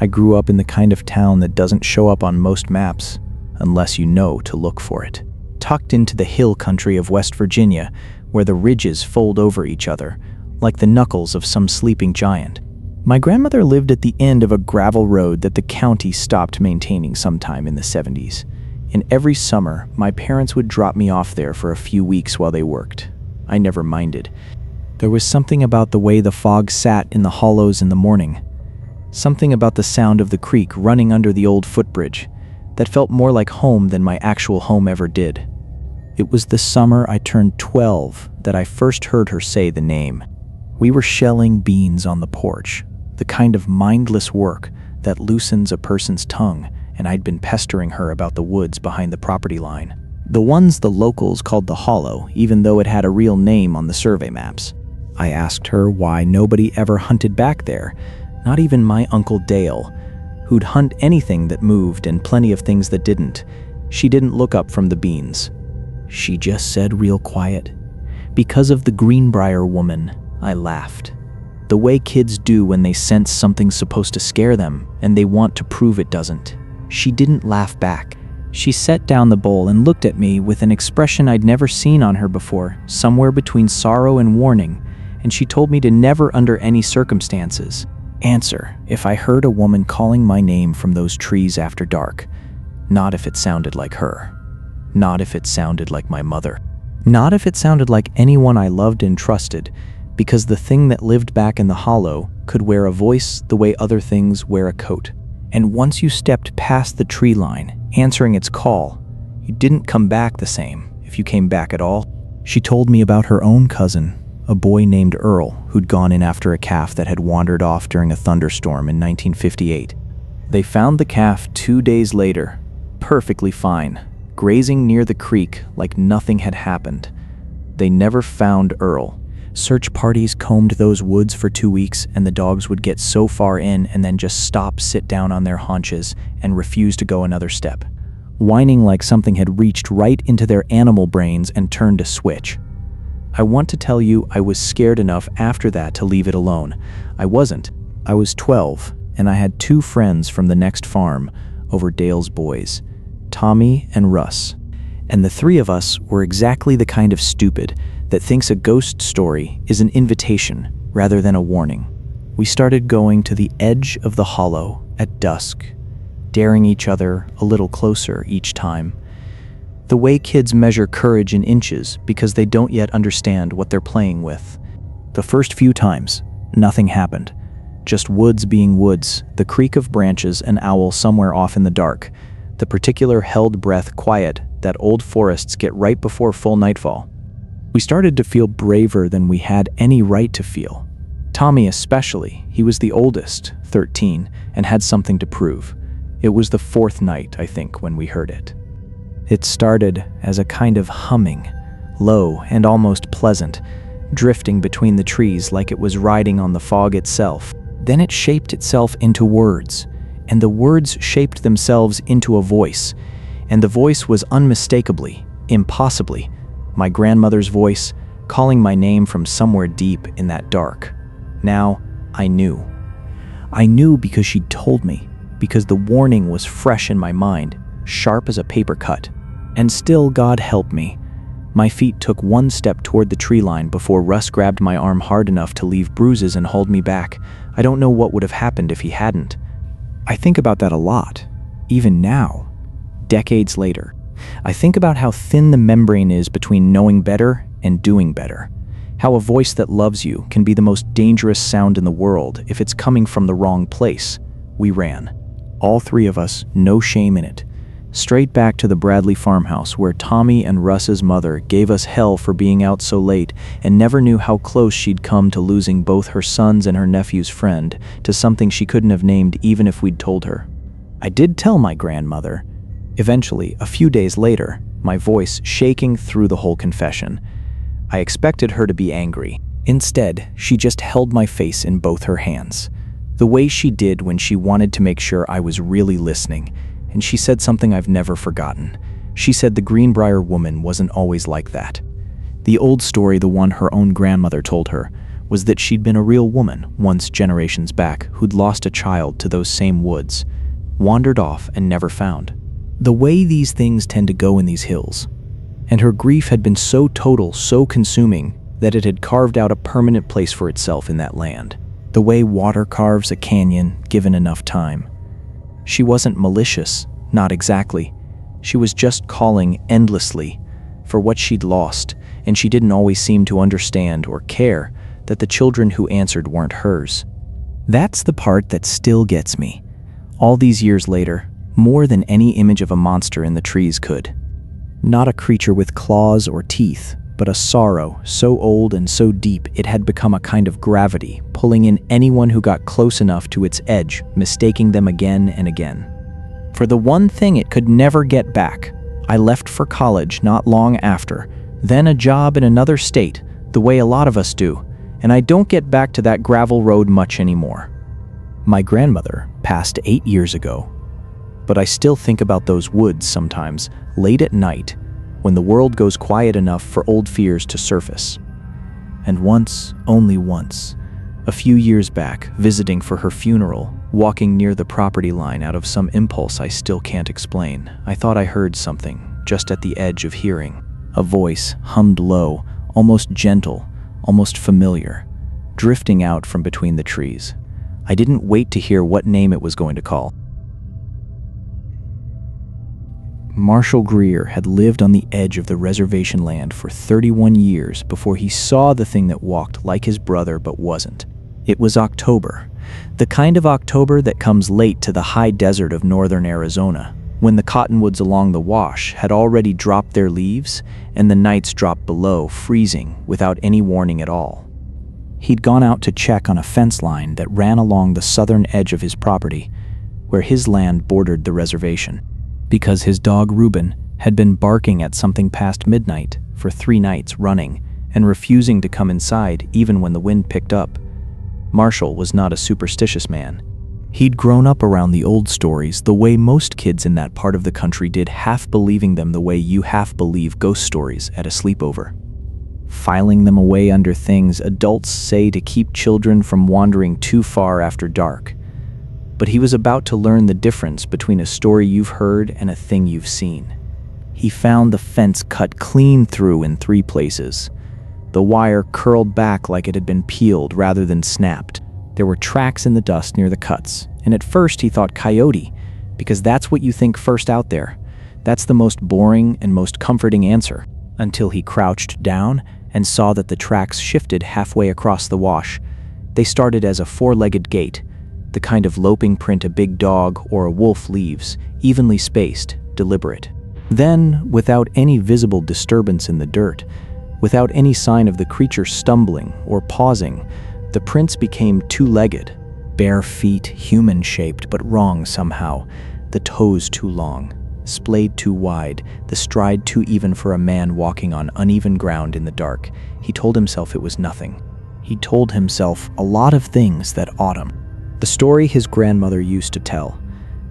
I grew up in the kind of town that doesn't show up on most maps unless you know to look for it. Tucked into the hill country of West Virginia, where the ridges fold over each other, like the knuckles of some sleeping giant. My grandmother lived at the end of a gravel road that the county stopped maintaining sometime in the 70s. And every summer, my parents would drop me off there for a few weeks while they worked. I never minded. There was something about the way the fog sat in the hollows in the morning. Something about the sound of the creek running under the old footbridge that felt more like home than my actual home ever did. It was the summer I turned 12 that I first heard her say the name. We were shelling beans on the porch, the kind of mindless work that loosens a person's tongue, and I'd been pestering her about the woods behind the property line. The ones the locals called the Hollow, even though it had a real name on the survey maps. I asked her why nobody ever hunted back there, not even my Uncle Dale, who'd hunt anything that moved and plenty of things that didn't. She didn't look up from the beans. She just said real quiet, "Because of the Greenbrier woman." I laughed. The way kids do when they sense something's supposed to scare them and they want to prove it doesn't. She didn't laugh back. She set down the bowl and looked at me with an expression I'd never seen on her before, somewhere between sorrow and warning, and she told me to never under any circumstances answer if I heard a woman calling my name from those trees after dark. Not if it sounded like her. Not if it sounded like my mother. Not if it sounded like anyone I loved and trusted, because the thing that lived back in the hollow could wear a voice the way other things wear a coat. And once you stepped past the tree line, answering its call, you didn't come back the same, if you came back at all. She told me about her own cousin, a boy named Earl, who'd gone in after a calf that had wandered off during a thunderstorm in 1958. They found the calf 2 days later, perfectly fine, grazing near the creek like nothing had happened. They never found Earl. Search parties combed those woods for 2 weeks, and the dogs would get so far in and then just stop, sit down on their haunches, and refuse to go another step, whining like something had reached right into their animal brains and turned a switch. I want to tell you I was scared enough after that to leave it alone. I wasn't. I was 12, and I had 2 friends from the next farm over Dale's boys, Tommy and Russ. And the 3 of us were exactly the kind of stupid that thinks a ghost story is an invitation rather than a warning. We started going to the edge of the hollow at dusk, daring each other a little closer each time. The way kids measure courage in inches because they don't yet understand what they're playing with. The first few times, nothing happened. Just woods being woods, the creak of branches, an owl somewhere off in the dark, the particular held breath quiet that old forests get right before full nightfall. We started to feel braver than we had any right to feel. Tommy especially. He was the oldest, 13, and had something to prove. It was the 4th night, I think, when we heard it. It started as a kind of humming, low and almost pleasant, drifting between the trees like it was riding on the fog itself. Then it shaped itself into words, and the words shaped themselves into a voice, and the voice was unmistakably, impossibly, my grandmother's voice, calling my name from somewhere deep in that dark. Now, I knew. I knew because she'd told me, because the warning was fresh in my mind, sharp as a paper cut. And still, God help me. My feet took 1 step toward the tree line before Russ grabbed my arm hard enough to leave bruises and hold me back. I don't know what would have happened if he hadn't. I think about that a lot, even now, decades later. I think about how thin the membrane is between knowing better and doing better. How a voice that loves you can be the most dangerous sound in the world if it's coming from the wrong place. We ran. All 3 of us, no shame in it. Straight back to the Bradley farmhouse where Tommy and Russ's mother gave us hell for being out so late and never knew how close she'd come to losing both her son's and her nephew's friend to something she couldn't have named even if we'd told her. I did tell my grandmother. Eventually, a few days later, my voice shaking through the whole confession. I expected her to be angry. Instead, she just held my face in both her hands, the way she did when she wanted to make sure I was really listening, and she said something I've never forgotten. She said the Greenbrier woman wasn't always like that. The old story, the one her own grandmother told her, was that she'd been a real woman once generations back who'd lost a child to those same woods, wandered off and never found. The way these things tend to go in these hills. And her grief had been so total, so consuming, that it had carved out a permanent place for itself in that land. The way water carves a canyon, given enough time. She wasn't malicious, not exactly. She was just calling endlessly for what she'd lost, and she didn't always seem to understand or care that the children who answered weren't hers. That's the part that still gets me. All these years later, more than any image of a monster in the trees could. Not a creature with claws or teeth, but a sorrow so old and so deep it had become a kind of gravity, pulling in anyone who got close enough to its edge, mistaking them again and again. For the one thing it could never get back, I left for college not long after, then a job in another state, the way a lot of us do, and I don't get back to that gravel road much anymore. My grandmother passed 8 years ago, but I still think about those woods sometimes, late at night, when the world goes quiet enough for old fears to surface. And once, only once, a few years back, visiting for her funeral, walking near the property line out of some impulse I still can't explain, I thought I heard something, just at the edge of hearing. A voice, hummed low, almost gentle, almost familiar, drifting out from between the trees. I didn't wait to hear what name it was going to call. Marshall Greer had lived on the edge of the reservation land for 31 years before he saw the thing that walked like his brother but wasn't. It was October, the kind of October that comes late to the high desert of northern Arizona, when the cottonwoods along the wash had already dropped their leaves and the nights dropped below, freezing without any warning at all. He'd gone out to check on a fence line that ran along the southern edge of his property, where his land bordered the reservation, because his dog Reuben had been barking at something past midnight for 3 nights running and refusing to come inside even when the wind picked up. Marshall was not a superstitious man. He'd grown up around the old stories the way most kids in that part of the country did, half believing them the way you half believe ghost stories at a sleepover. Filing them away under things adults say to keep children from wandering too far after dark. But he was about to learn the difference between a story you've heard and a thing you've seen. He found the fence cut clean through in 3 places. The wire curled back like it had been peeled rather than snapped. There were tracks in the dust near the cuts, and at first he thought coyote, because that's what you think first out there. That's the most boring and most comforting answer, until he crouched down and saw that the tracks shifted halfway across the wash. They started as a 4-legged gait, the kind of loping print a big dog or a wolf leaves, evenly spaced, deliberate. Then, without any visible disturbance in the dirt, without any sign of the creature stumbling or pausing, the prints became 2-legged, bare feet, human-shaped but wrong somehow, the toes too long, splayed too wide, the stride too even for a man walking on uneven ground in the dark. He told himself it was nothing. He told himself a lot of things that autumn. The story his grandmother used to tell,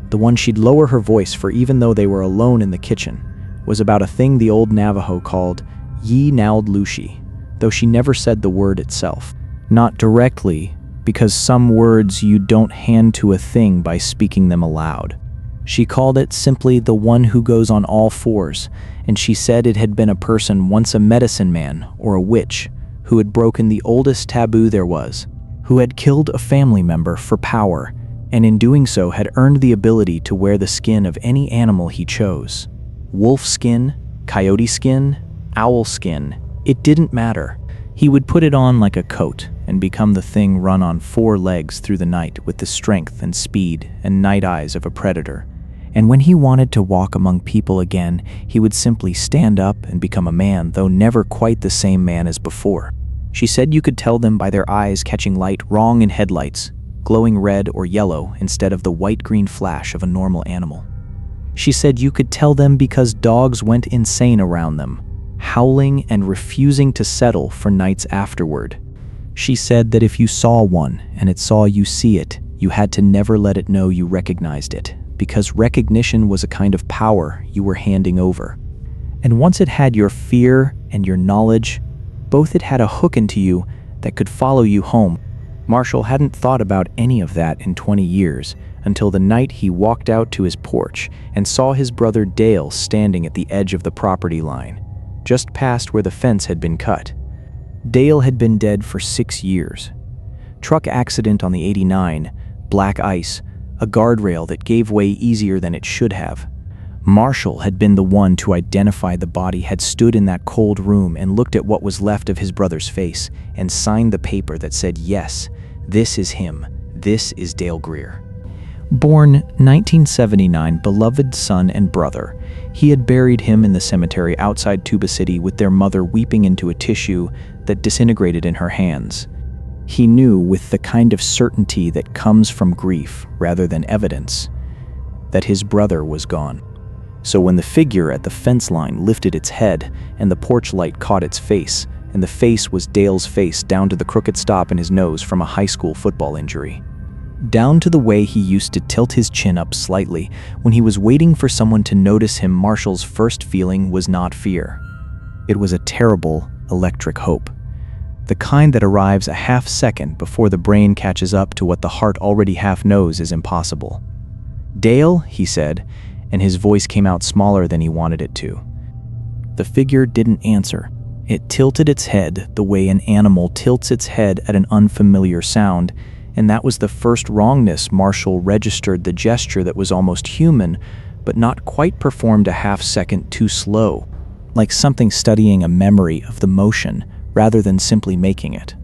the one she'd lower her voice for even though they were alone in the kitchen, was about a thing the old Navajo called Ye Nauld Lushi, though she never said the word itself. Not directly, because some words you don't hand to a thing by speaking them aloud. She called it simply the one who goes on all fours, and she said it had been a person, once a medicine man or a witch, who had broken the oldest taboo there was, who had killed a family member for power, and in doing so had earned the ability to wear the skin of any animal he chose. Wolf skin, coyote skin, owl skin, it didn't matter. He would put it on like a coat and become the thing run on 4 legs through the night with the strength and speed and night eyes of a predator. And when he wanted to walk among people again, he would simply stand up and become a man, though never quite the same man as before. She said you could tell them by their eyes catching light wrong in headlights, glowing red or yellow instead of the white-green flash of a normal animal. She said you could tell them because dogs went insane around them, howling and refusing to settle for nights afterward. She said that if you saw one and it saw you see it, you had to never let it know you recognized it, because recognition was a kind of power you were handing over. And once it had your fear and your knowledge, both it had a hook into you that could follow you home. Marshall hadn't thought about any of that in 20 years, until the night he walked out to his porch and saw his brother Dale standing at the edge of the property line, just past where the fence had been cut. Dale had been dead for 6 years. Truck accident on the 89, black ice, a guardrail that gave way easier than it should have. Marshall had been the one to identify the body, had stood in that cold room and looked at what was left of his brother's face and signed the paper that said, yes, this is him, this is Dale Greer. Born 1979, beloved son and brother, he had buried him in the cemetery outside Tuba City with their mother weeping into a tissue that disintegrated in her hands. He knew with the kind of certainty that comes from grief rather than evidence that his brother was gone. So when the figure at the fence line lifted its head and the porch light caught its face, and the face was Dale's face down to the crooked stop in his nose from a high school football injury, down to the way he used to tilt his chin up slightly when he was waiting for someone to notice him, Marshall's first feeling was not fear. It was a terrible, electric hope. The kind that arrives a half second before the brain catches up to what the heart already half knows is impossible. "Dale," he said, and his voice came out smaller than he wanted it to. The figure didn't answer. It tilted its head the way an animal tilts its head at an unfamiliar sound, and that was the first wrongness. Marshall registered the gesture that was almost human, but not quite performed a half second too slow, like something studying a memory of the motion rather than simply making it.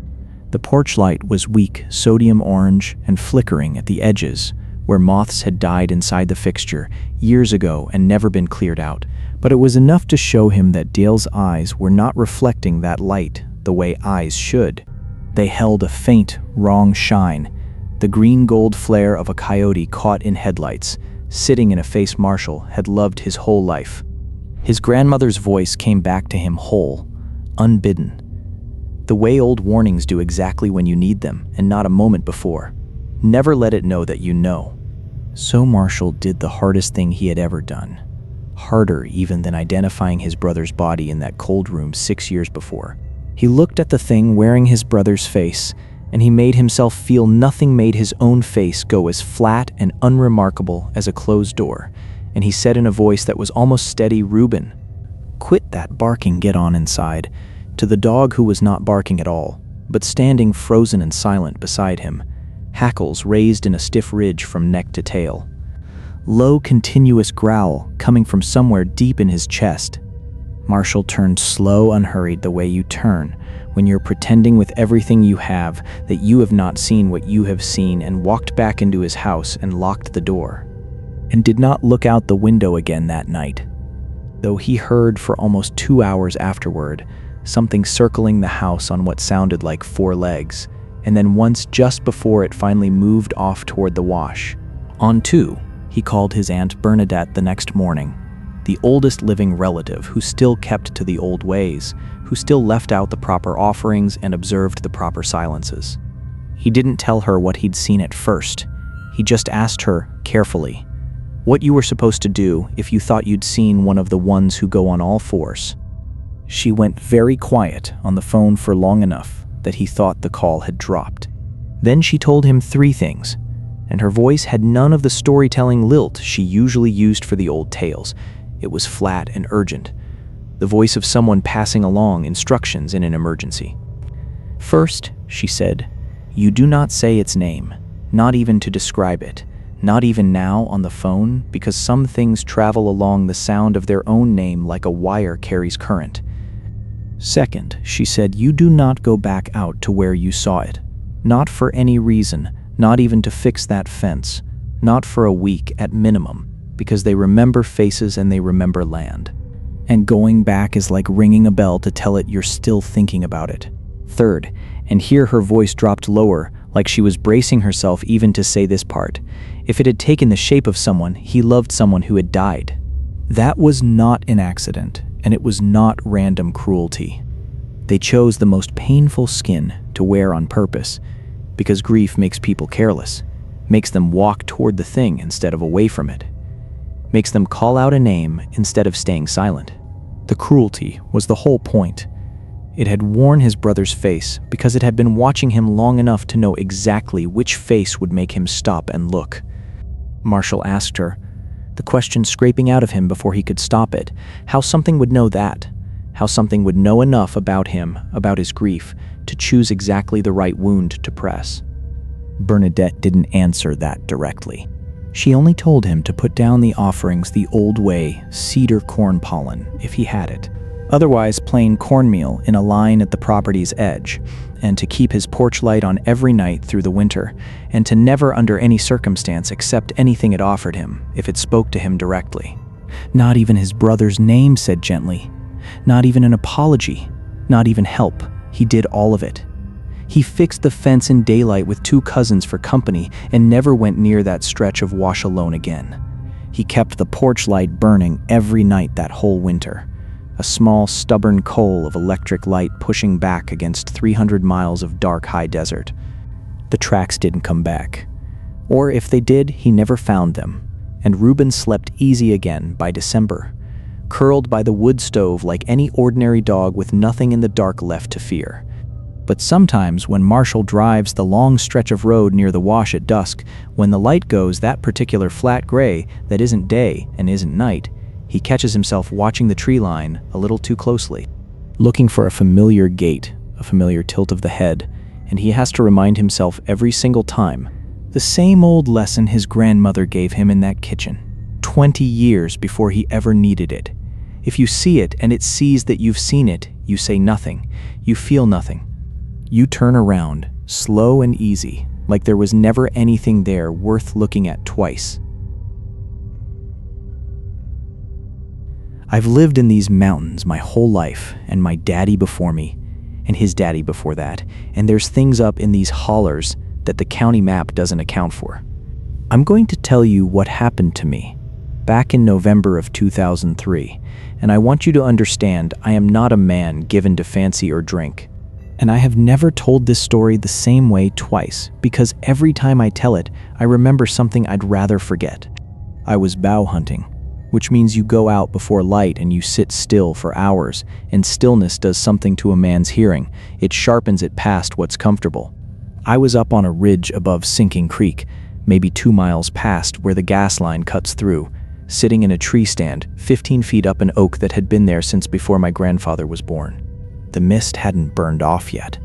The porch light was weak, sodium orange, and flickering at the edges, where moths had died inside the fixture years ago and never been cleared out. But it was enough to show him that Dale's eyes were not reflecting that light the way eyes should. They held a faint, wrong shine, the green-gold flare of a coyote caught in headlights, sitting in a face Marshall had loved his whole life. His grandmother's voice came back to him whole, unbidden, the way old warnings do exactly when you need them and not a moment before. Never let it know that you know. So Marshall did the hardest thing he had ever done, harder even than identifying his brother's body in that cold room 6 years before. He looked at the thing wearing his brother's face, and he made himself feel nothing made his own face go as flat and unremarkable as a closed door, and he said in a voice that was almost steady, "Reuben, quit that barking, get on inside," to the dog who was not barking at all, but standing frozen and silent beside him, hackles raised in a stiff ridge from neck to tail. Low, continuous growl coming from somewhere deep in his chest. Marshall turned slow, unhurried, the way you turn when you're pretending with everything you have that you have not seen what you have seen, and walked back into his house and locked the door, and did not look out the window again that night, though he heard for almost 2 hours afterward something circling the house on what sounded like 4 legs, and then once just before it finally moved off toward the wash. On 2, he called his Aunt Bernadette the next morning, the oldest living relative who still kept to the old ways, who still left out the proper offerings and observed the proper silences. He didn't tell her what he'd seen at first. He just asked her, carefully, what you were supposed to do if you thought you'd seen one of the ones who go on all fours. She went very quiet on the phone for long enough that he thought the call had dropped. Then she told him 3 things, and her voice had none of the storytelling lilt she usually used for the old tales. It was flat and urgent, the voice of someone passing along instructions in an emergency. "First," she said, "you do not say its name, not even to describe it, not even now on the phone, because some things travel along the sound of their own name like a wire carries current. Second," she said, "you do not go back out to where you saw it, not for any reason, not even to fix that fence, not for a week at minimum, because they remember faces and they remember land. And going back is like ringing a bell to tell it you're still thinking about it. Third," and here her voice dropped lower, like she was bracing herself even to say this part, "if it had taken the shape of someone, he loved someone who had died. That was not an accident, and it was not random cruelty. They chose the most painful skin to wear on purpose, because grief makes people careless, makes them walk toward the thing instead of away from it, makes them call out a name instead of staying silent. The cruelty was the whole point. It had worn his brother's face because it had been watching him long enough to know exactly which face would make him stop and look. Marshall asked her, the question scraping out of him before he could stop it, how something would know that, how something would know enough about him, about his grief, to choose exactly the right wound to press. Bernadette didn't answer that directly. She only told him to put down the offerings the old way, cedar corn pollen, if he had it. Otherwise, plain cornmeal in a line at the property's edge, and to keep his porch light on every night through the winter, and to never under any circumstance accept anything it offered him, if it spoke to him directly. Not even his brother's name said gently. Not even an apology. Not even help. He did all of it. He fixed the fence in daylight with 2 cousins for company and never went near that stretch of wash alone again. He kept the porch light burning every night that whole winter. A small, stubborn coal of electric light pushing back against 300 miles of dark high desert. The tracks didn't come back. Or if they did, he never found them. And Reuben slept easy again by December, curled by the wood stove like any ordinary dog with nothing in the dark left to fear. But sometimes when Marshall drives the long stretch of road near the wash at dusk, when the light goes that particular flat gray that isn't day and isn't night, he catches himself watching the tree line a little too closely, looking for a familiar gait, a familiar tilt of the head, and he has to remind himself every single time, the same old lesson his grandmother gave him in that kitchen, 20 years before he ever needed it. If you see it and it sees that you've seen it, you say nothing, you feel nothing. You turn around, slow and easy, like there was never anything there worth looking at twice. I've lived in these mountains my whole life, and my daddy before me, and his daddy before that, and there's things up in these hollers that the county map doesn't account for. I'm going to tell you what happened to me back in November of 2003, and I want you to understand I am not a man given to fancy or drink. And I have never told this story the same way twice, because every time I tell it, I remember something I'd rather forget. I was bow hunting, which means you go out before light and you sit still for hours, and stillness does something to a man's hearing. It sharpens it past what's comfortable. I was up on a ridge above Sinking Creek, maybe 2 miles past where the gas line cuts through, sitting in a tree stand 15 feet up an oak that had been there since before my grandfather was born. The mist hadn't burned off yet.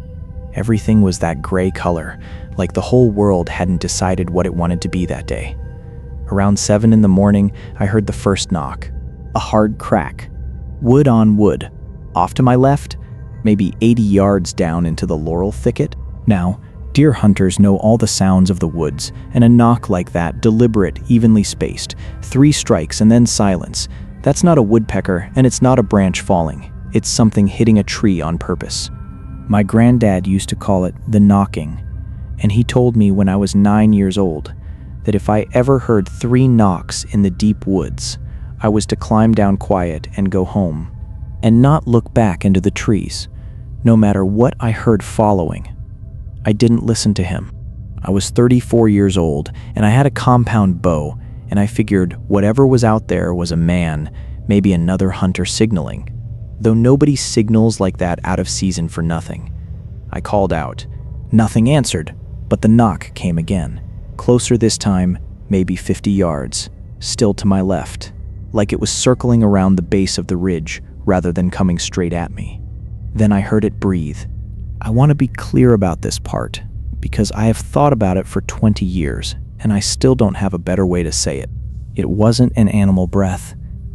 Everything was that gray color, like the whole world hadn't decided what it wanted to be that day. Around 7 in the morning, I heard the first knock. A hard crack. Wood on wood. Off to my left, maybe 80 yards down into the laurel thicket. Now, deer hunters know all the sounds of the woods, and a knock like that, deliberate, evenly spaced, 3 strikes and then silence. That's not a woodpecker, and it's not a branch falling. It's something hitting a tree on purpose. My granddad used to call it the knocking, and he told me when I was 9 years old that if I ever heard 3 knocks in the deep woods, I was to climb down quiet and go home, and not look back into the trees, no matter what I heard following. I didn't listen to him. I was 34 years old, and I had a compound bow, and I figured whatever was out there was a man, maybe another hunter signaling. Though nobody signals like that out of season for nothing. I called out. Nothing answered, but the knock came again. Closer this time, maybe 50 yards, still to my left, like it was circling around the base of the ridge rather than coming straight at me. Then I heard it breathe. I want to be clear about this part, because I have thought about it for 20 years, and I still don't have a better way to say it. It wasn't an animal breath,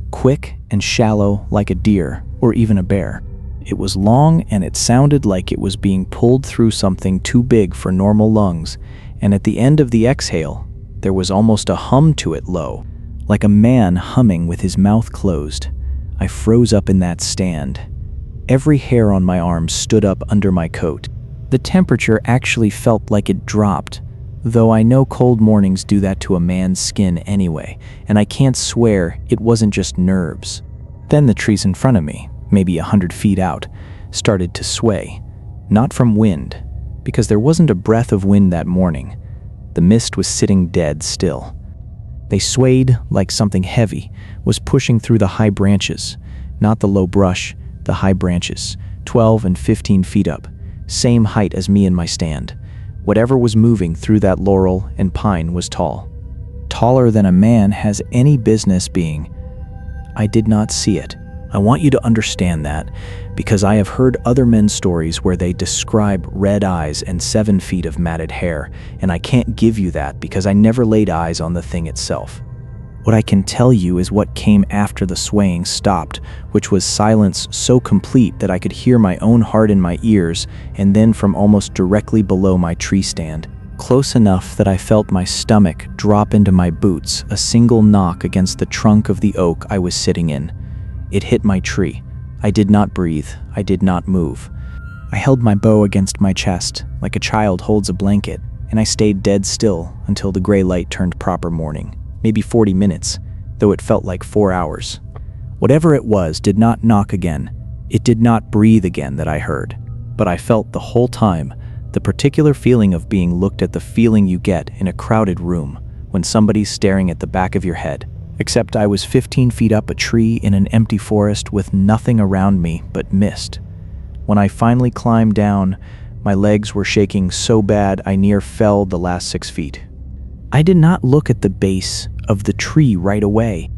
quick and shallow like a deer, or even a bear. It was long, and it sounded like it was being pulled through something too big for normal lungs, and at the end of the exhale, there was almost a hum to it low, like a man humming with his mouth closed. I froze up in that stand. Every hair on my arm stood up under my coat. The temperature actually felt like it dropped, though I know cold mornings do that to a man's skin anyway, and I can't swear it wasn't just nerves. Then the trees in front of me, maybe 100 feet out, started to sway. Not from wind, because there wasn't a breath of wind that morning. The mist was sitting dead still. They swayed like something heavy was pushing through the high branches, not the low brush, the high branches, 12 and 15 feet up, same height as me in my stand. Whatever was moving through that laurel and pine was tall. Taller than a man has any business being. I did not see it. I want you to understand that, because I have heard other men's stories where they describe red eyes and 7 feet of matted hair, and I can't give you that because I never laid eyes on the thing itself. What I can tell you is what came after the swaying stopped, which was silence so complete that I could hear my own heart in my ears, and then from almost directly below my tree stand, close enough that I felt my stomach drop into my boots, a single knock against the trunk of the oak I was sitting in. It hit my tree. I did not breathe. I did not move. I held my bow against my chest, like a child holds a blanket, and I stayed dead still until the gray light turned proper morning. Maybe 40 minutes, though it felt like 4 hours. Whatever it was did not knock again. It did not breathe again that I heard. But I felt the whole time the particular feeling of being looked at, the feeling you get in a crowded room when somebody's staring at the back of your head. Except I was 15 feet up a tree in an empty forest with nothing around me but mist. When I finally climbed down, my legs were shaking so bad I near fell the last 6 feet. I did not look at the base of the tree right away.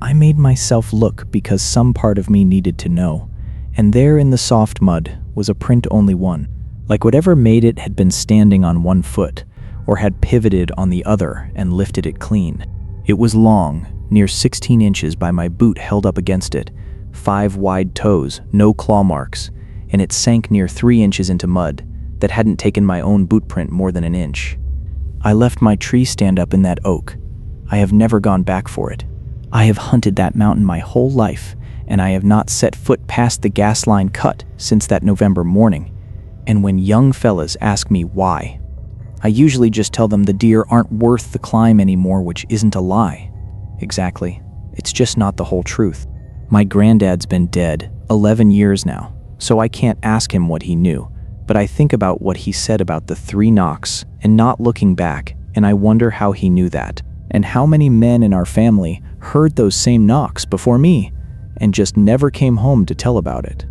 I made myself look because some part of me needed to know. And there in the soft mud was a print, only one. Like whatever made it had been standing on one foot, or had pivoted on the other and lifted it clean. It was long, near 16 inches by my boot held up against it, 5 wide toes, no claw marks, and it sank near 3 inches into mud that hadn't taken my own boot print more than an inch. I left my tree stand up in that oak. I have never gone back for it. I have hunted that mountain my whole life, and I have not set foot past the gas line cut since that November morning. And when young fellas ask me why, I usually just tell them the deer aren't worth the climb anymore, which isn't a lie. Exactly. It's just not the whole truth. My granddad's been dead 11 years now, so I can't ask him what he knew, but I think about what he said about the 3 knocks and not looking back, and I wonder how he knew that, and how many men in our family heard those same knocks before me and just never came home to tell about it.